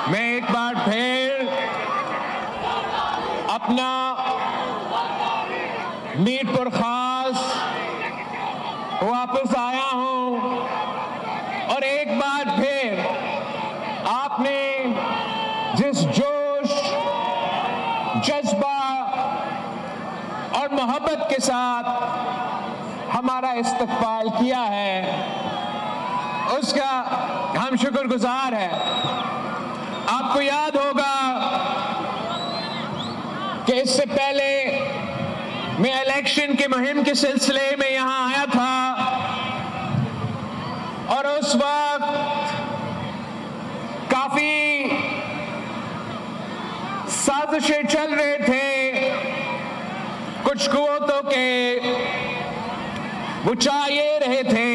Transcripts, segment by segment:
میں ایک بار پھر اپنا میر پور خاص واپس آیا ہوں اور ایک بار پھر آپ نے جس جوش، جذبہ اور محبت کے ساتھ ہمارا استقبال کیا ہے اس کا ہم شکر گزار ہیں۔ آپ کو یاد ہوگا کہ اس سے پہلے میں الیکشن کی مہم کے سلسلے میں یہاں آیا تھا اور اس وقت کافی سازشیں چل رہے تھے کچھ قوتوں کے۔ وہ چاہ یہ رہے تھے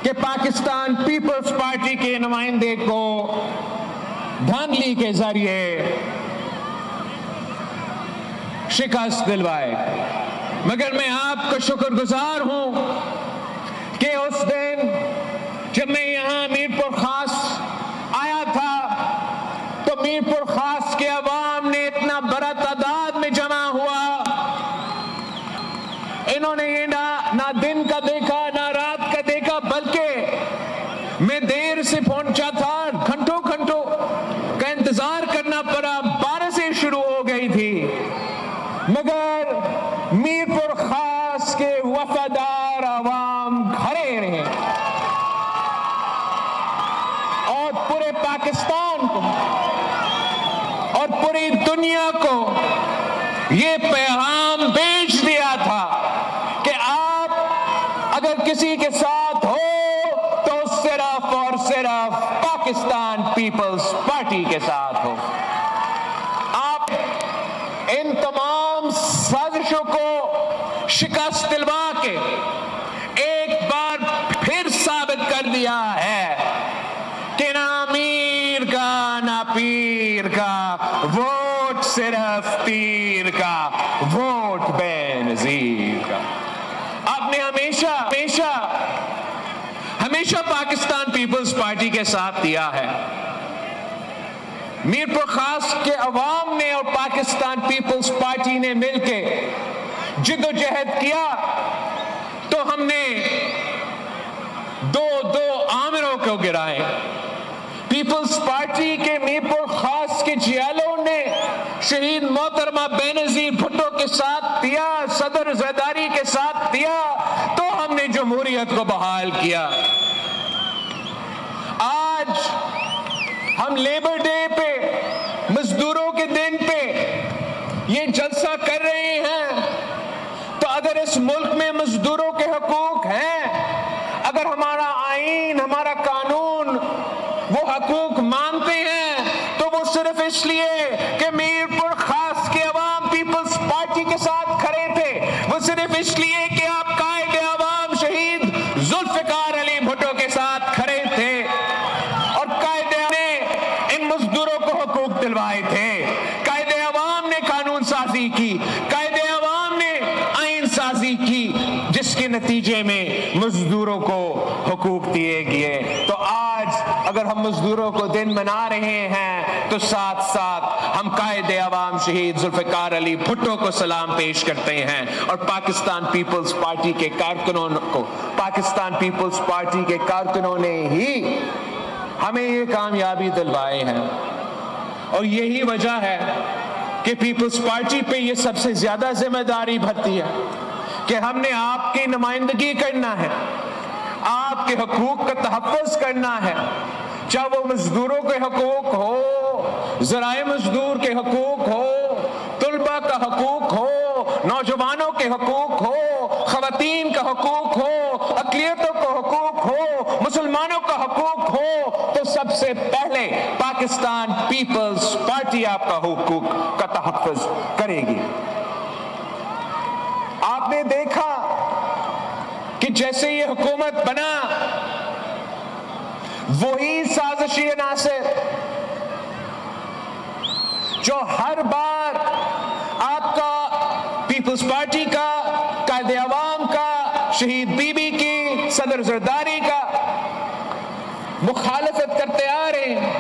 کہ پاکستان پیپلز پارٹی کے نمائندے کو دھاندلی کے ذریعے شکست دلوائے، مگر میں آپ کا شکر گزار ہوں کہ اس دن جب میں یہاں میر پور خاص آیا تھا تو میر پور خاص کے عوام نے اتنا بڑا تعداد میں جمع ہوا، انہوں نے یہ نہ دن کا دیکھا نہ رات کا دیکھا، بلکہ میں دیر سے پہنچا تھا، گھنٹوں کا انتظار کرنا پڑا، بارشیں شروع ہو گئی تھی، مگر میر پور خاص کے وفادار عوام کھڑے رہے اور پورے پاکستان کو اور پوری دنیا کو یہ پیغام بھیج دیا تھا کہ آپ اگر کسی کے ساتھ ہو تو صرف اور صرف پاکستان پیپلز پارٹی کے ساتھ ہو۔ آپ ان تمام سازشوں کو شکست دلوا کے ایک بار پھر ثابت کر دیا ہے کہ نہ امیر کا نہ پیر کا ووٹ، صرف پیر کا ووٹ بے نظیر کا۔ آپ نے ہمیشہ پاکستان پیپلز پارٹی کے ساتھ دیا ہے۔ میر پور خاص کے عوام نے اور پاکستان پیپلز پارٹی نے مل کے جد و جہد کیا تو ہم نے دو آمروں کو گرائے۔ پیپلز پارٹی کے میر پور خاص کے جیالوں نے شہید محترمہ بینظیر بھٹو کے ساتھ دیا، صدر زرداری کے ساتھ دیا تو ہم نے جمہوریت کو بحال کیا۔ آج ہم لیبر ڈے پہ، مزدوروں کے دن پہ یہ جلسہ کر رہے ہیں تو اگر اس ملک میں مزدوروں کے حقوق ہیں، اگر ہمارا آئین، ہمارا قانون وہ حقوق مانتے ہیں تو وہ صرف اس لیے کہ میر پور خاص کے عوام پیپلز پارٹی کے ساتھ کھڑے تھے، وہ صرف اس لیے کہ آپ قائد عوام شہید ذوالفقار علی بھٹو کے ساتھ کھڑے تھے اور قائد نے ان مزدوروں کو حقوق دلوائے تھے، قائد عوام نے قانون سازی کی، قائد عوام نے آئین سازی کی جس کے نتیجے میں مزدوروں کو حقوق دیے گئے۔ تو آج اگر ہم مزدوروں کو دن منا رہے ہیں تو ساتھ ساتھ ہم قائد عوام شہید ذوالفقار علی بھٹو کو سلام پیش کرتے ہیں اور پاکستان پیپلز پارٹی کے کارکنوں کو، پاکستان پیپلز پارٹی کے کارکنوں نے ہی ہمیں یہ کامیابی دلوائے ہیں اور یہی وجہ ہے کہ پیپلز پارٹی پہ یہ سب سے زیادہ ذمہ داری بھرتی ہے کہ ہم نے آپ کی نمائندگی کرنا ہے، آپ کے حقوق کا تحفظ کرنا ہے، چاہے وہ مزدوروں کے حقوق ہو، ذرائع مزدور کے حقوق ہو، طلباء کا حقوق ہو، نوجوانوں کے حقوق ہو، خواتین کا حقوق ہو، اقلیتوں کا حقوق ہو، مسلمانوں کا حقوق ہو، تو سب سے پہلے پاکستان پیپلز پارٹی آپ کا حقوق کا تحفظ کرے گی۔ آپ نے دیکھا کہ جیسے یہ حکومت بنا وہی سازشی عناصر جو ہر بار آپ کا پیپلز پارٹی کا، قائد عوام کا، شہید بی بی کی، صدر زرداری کا مخالفت کرتے آ رہے ہیں،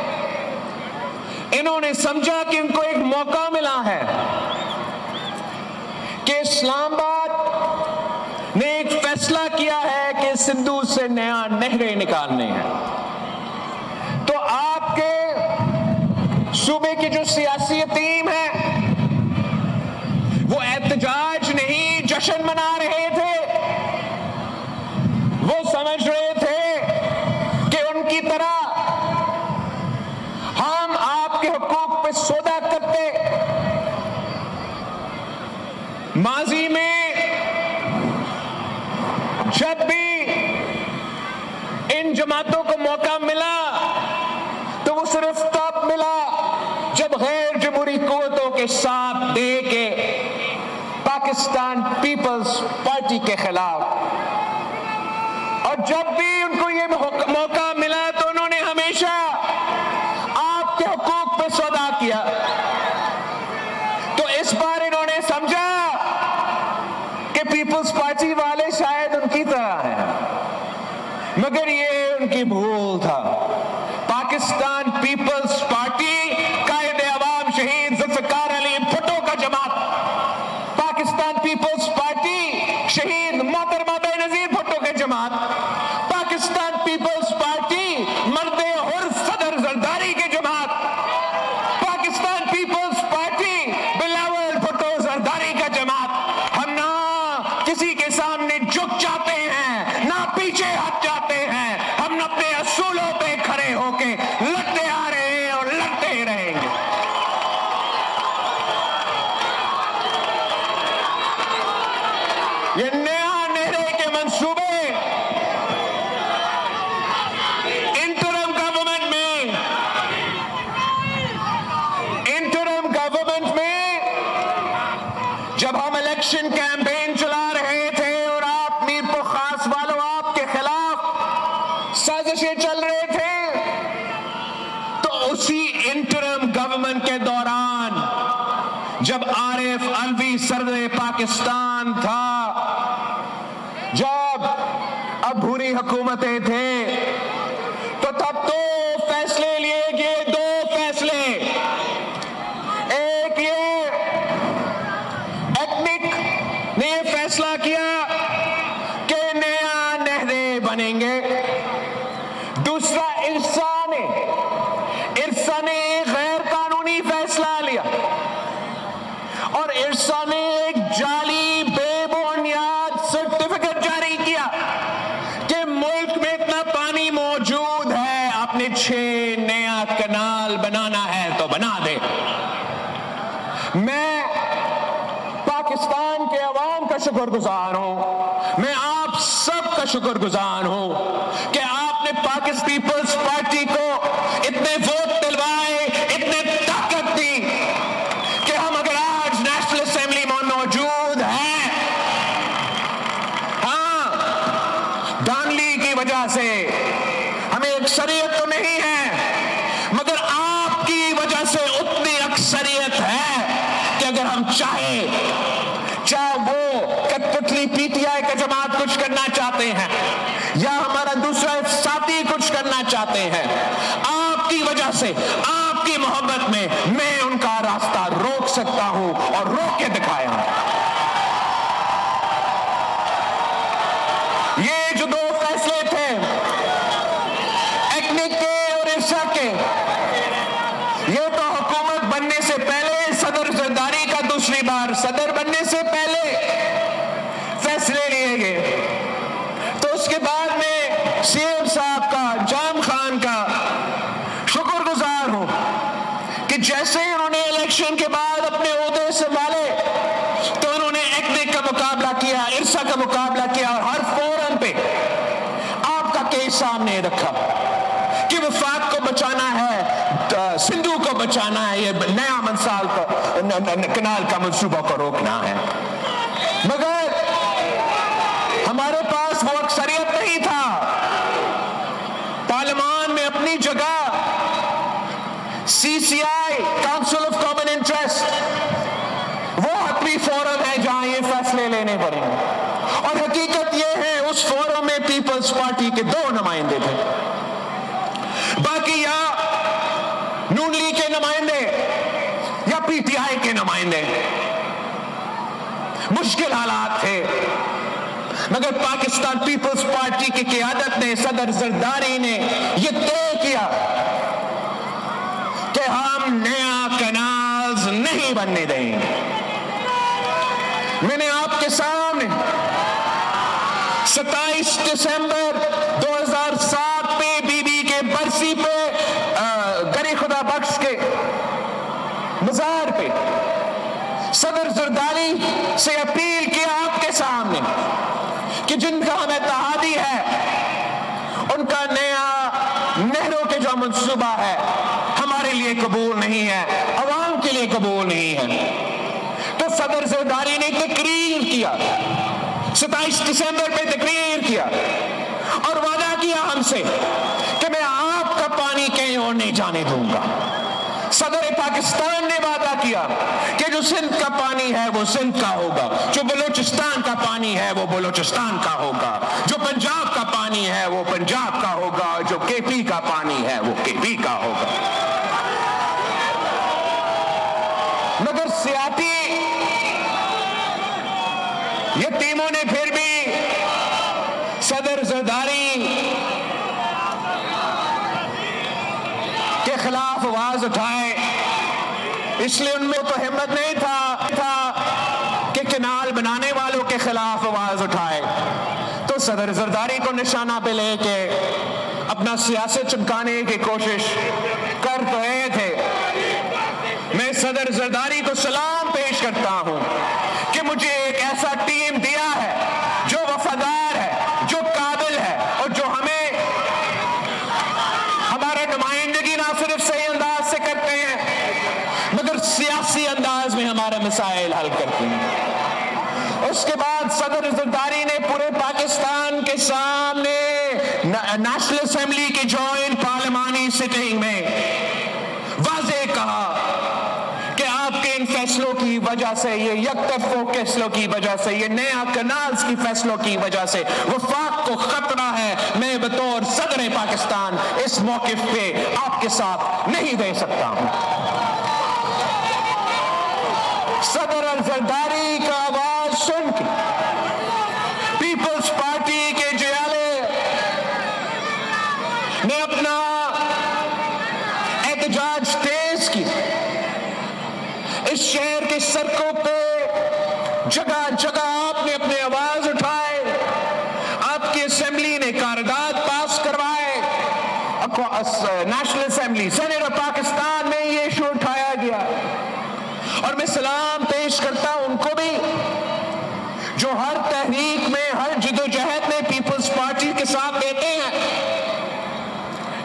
انہوں نے سمجھا کہ ان کو ایک موقع ملا ہے کہ اسلام آباد نے ایک فیصلہ کیا ہے کہ سندھ سے نیا نہریں نکالنے ہیں، تو آپ کے صوبے کی جو سیاسی ٹیم ہے وہ احتجاج نہیں جشن منا رہے تھے، وہ سمجھ رہے تھے کہ ان کی طرح ہم آپ کے حقوق پہ سودا کرتے۔ ماضی میں جب بھی ان جماعتوں کو موقع ملا تو وہ صرف تب ملا جب غیر جمہوری قوتوں کے ساتھ دے کے پاکستان پیپلز پارٹی کے خلاف، اور جب بھی ان کو یہ موقع ملا تو انہوں نے ہمیشہ آپ کے حقوق پہ سودا کیا۔ تو اس بار انہوں نے سمجھا کہ پیپلز پارٹی والے شاید ان کی طرح ہیں، مگر یہ ان کی بھول تھا۔ پاکستان پیپلز پارٹی قائد عوام شہید ذوالفقار علی بھٹو کا جماعت، پاکستان پیپلز پارٹی شہید محترمہ بے نظیر بھٹو کے جماعت، پاکستان پیپلز پارٹی مرد حر صدر زرداری کے جماعت، پاکستان پیپلز پارٹی بلاول بھٹو زرداری کا جماعت۔ ہم نہ کسی کے سامنے جھک جاتے ہیں نہ پیچھے ہٹ جاتے ہیں، ہم اپنے اصولوں پہ کھڑے ہو کے لڑتے آ رہے ہیں اور لڑتے ہی رہیں گے۔ یہ نیا نہرے کے منصوبے انٹرم گورنمنٹ میں جب ہم الیکشن کیمپین چلا رہے تھے اور آپ میر پور خاص والوں آپ کے خلاف سازشیں چل رہے تھے، تو اسی انٹرم گورنمنٹ کے دوران جب عارف علوی صدر پاکستان تھا، جب عبوری حکومتیں تھے، تو تب تو فیصلے لیے گئے، دو فیصلے۔ ایک یہ ایٹمک نے یہ فیصلہ کیا کہ نیا نہریں بنیں گے، دوسرا ارسا نے ایک غیر قانونی فیصلہ لیا، اور ارسا نے ایک جعلی بے بنیاد سرٹیفکیٹ جاری کیا کہ ملک میں اتنا پانی موجود ہے، آپ نے 6 نیا کنال بنانا ہے تو بنا دے۔ میں پاکستان کے عوام کا شکر گزار ہوں، میں آپ سب کا شکر گزار ہوں کہ آپ نے پاکستان پیپلز پارٹی کو اتنے ووٹ دلوائے، اتنے طاقت دی کہ ہم اگر آج نیشنل اسمبلی میں موجود ہیں، ہاں دانلی کی وجہ سے ہمیں اکثریت تو نہیں ہے، مگر آپ کی وجہ سے اتنی اکثریت ہے کہ اگر ہم چاہے وہ کٹ پتلی پی ٹی آئی کا جماعت کچھ کرنا چاہتے ہیں یا ہمارا دوسرا ساتھی کچھ کرنا چاہتے ہیں، آپ کی وجہ سے، آپ کی محبت میں ان کا راستہ روک سکتا ہوں اور روک کے دکھایا ہوں۔ یہ جو 2 فیصلے تھے ایکنک کے اور ارشا کے، یہ تو حکومت بننے سے پہلے صدر زرداری کا دوسری بار صدر بننے سے پہلے فیصلے لیے گئے۔ تو اس کے بعد میں سی ایم صاحب کا، جام خان کا شکر گزار ہوں کہ جیسے انہوں نے الیکشن کے بعد اپنے عہدے سنبھالے تو انہوں نے ایکنک کا مقابلہ کیا، ارسا کا مقابلہ کیا، اور ہر فورم پہ آپ کا کیس سامنے رکھا کہ وفاق کو بچانا ہے، سندھو کو بچانا ہے، یہ نیا منسال کنال کا منصوبہ کو روکنا ہے۔ مگر ہمارے پاس وہ اکثریت نہیں تھا، پارلیمان میں اپنی جگہ سی سی آئی کاؤنسل آف کامن انٹرسٹ وہ حتمی فورم ہے جہاں یہ فیصلے لینے پڑیں گے، اور حقیقت یہ ہے اس فورم میں پیپلز پارٹی کے 2 نمائندے تھے، باقی یا نون لیگ کے نمائندے یا پی ٹی آئی کے نمائندے. مشکل حالات تھے، مگر پاکستان پیپلز پارٹی کی قیادت نے، صدر زرداری نے یہ طے کیا کہ ہم نیا کنالز نہیں بننے دیں گے. میں نے آپ کے سامنے 27 دسمبر 2007 پہ بی بی کے برسی پہ گری خدا بخش کے مزار پہ صدر زرداری سے اپیل کیا آپ کے سامنے کہ جن کا ہمیں اتحادی ہے ان کا نیا نہروں کے جو منصوبہ ہے ہمارے لیے قبول نہیں ہے، عوام کے لیے قبول نہیں ہے. تو صدر زرداری نے تقریر کیا، 27 دسمبر پہ تقریر کیا اور وعدہ کیا ہم سے کہ میں آپ کا پانی کہیں اور نہیں جانے دوں گا. صدر پاکستان نے وعدہ کیا کہ جو سندھ کا پانی ہے وہ سندھ کا ہوگا، جو بلوچستان کا پانی ہے وہ بلوچستان کا ہوگا، جو پنجاب کا پانی ہے وہ پنجاب کا ہوگا، جو کے پی کا پانی ہے وہ کے پی کا ہوگا. مگر سیاسی یہ ٹیموں نے پھر بھی صدر زرداری کے خلاف آواز اٹھائے. اس لیے ان میں تو ہمت نہیں تھا کہ کنال بنانے والوں کے خلاف آواز اٹھائے. تو صدر زرداری کو نشانہ پہ لے کے اپنا سیاست چمکانے کی کوشش کر تو رہے تھے. میں صدر زرداری کو سلام پیش کرتا ہوں کہ مجھے ایک ایسا ٹیم دیا ہے جو وفادار ہے، جو قابل ہے اور جو ہمیں ہمارا نمائندگی نہ صرف صحیح انداز سے کرتے ہیں مگر سیاسی انداز میں ہمارے مسائل حل کرتے ہیں. اس کے بعد صدر زرداری نے پورے پاکستان کے سامنے نیشنل اسمبلی کی جوائنٹ پارلیمانی سٹنگ میں واضح کہا کہ آپ کے ان فیصلوں کی وجہ سے، یہ یک طرفہ فیصلوں کی وجہ سے، یہ نیا کنالز کی فیصلوں کی وجہ سے وفاق کو خطرہ ہے. میں بطور صدر پاکستان اس موقف پہ آپ کے ساتھ نہیں دے سکتا ہوں. صدر زرداری کا آواز سن کے پیپلز پارٹی کے جیالے نے اپنا احتجاج تیز کی. اس شہر کے سڑکوں پہ جگہ جگہ آپ نے اپنے آواز اٹھائے. آپ کی اسمبلی نے قرارداد پاس کروائے. National assembly senate of Pakistan میں یہ ایشو اٹھایا گیا اور میں سلام پیش کرتا ہوں ان کو بھی جو ہر تحریک میں، ہر جدوجہد میں پیپلز پارٹی کے ساتھ دیتے ہیں،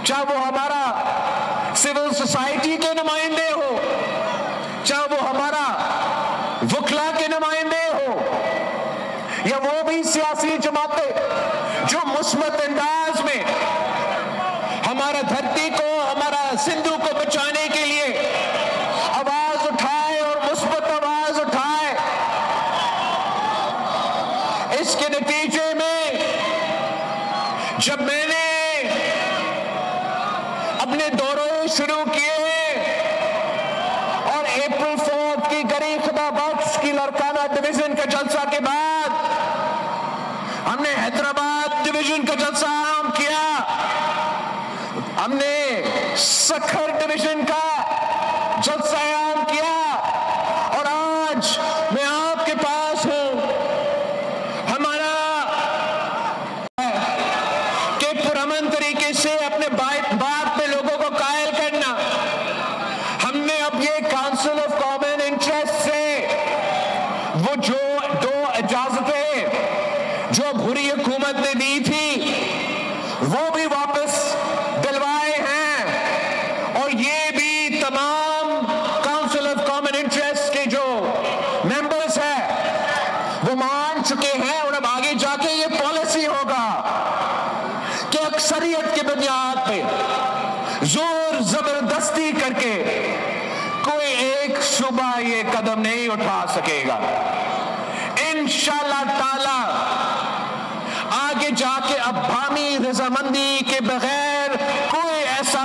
چاہے وہ ہمارا سول سوسائٹی کے نمائندے ہو، چاہے وہ ہمارا وکلا کے نمائندے ہو یا وہ بھی سیاسی جماعتیں جو مثبت انداز میں ہمارا دھرتی کو، ہمارا سندھو کو بچانے کے لیے آواز اٹھائے اور مثبت آواز اٹھائے. اس کے نتیجے میں جب میں نے اپنے دورے شروع کیے اور اپریل 4 کی گری خدا بخش کی لڑکانہ ڈویژن کا جلسہ کے بعد ہم نے حیدرآباد ڈویژن کا جلسہ عام کیا، ہم نے سکھر ڈویژن کا جلسہ عام کیا اور آج میں آپ کے پاس ہوں. ہمارا کہ پرامن طریقے سے اپنے بات پہ لوگوں کو قائل کرنا. ہم نے اب یہ کاؤنسل آف کامن انٹرسٹ سے وہ جو 2 اجازتیں جو بھوری حکومت نے دی تھی وہ بھی واپس دلوائے ہیں اور یہ بھی تمام کاؤنسل آف کامن انٹرسٹ کے جو ممبرز ہیں وہ مان چکے ہیں. اور اب آگے جا کے یہ پالیسی ہوگا کہ اکثریت کے بنیاد پہ زور زبردستی کر کے کوئی ایک صوبہ یہ قدم نہیں اٹھا سکے گا. انشاءاللہ تعالی آگے جا کے اب بامی رضامندی کے بغیر کوئی ایسا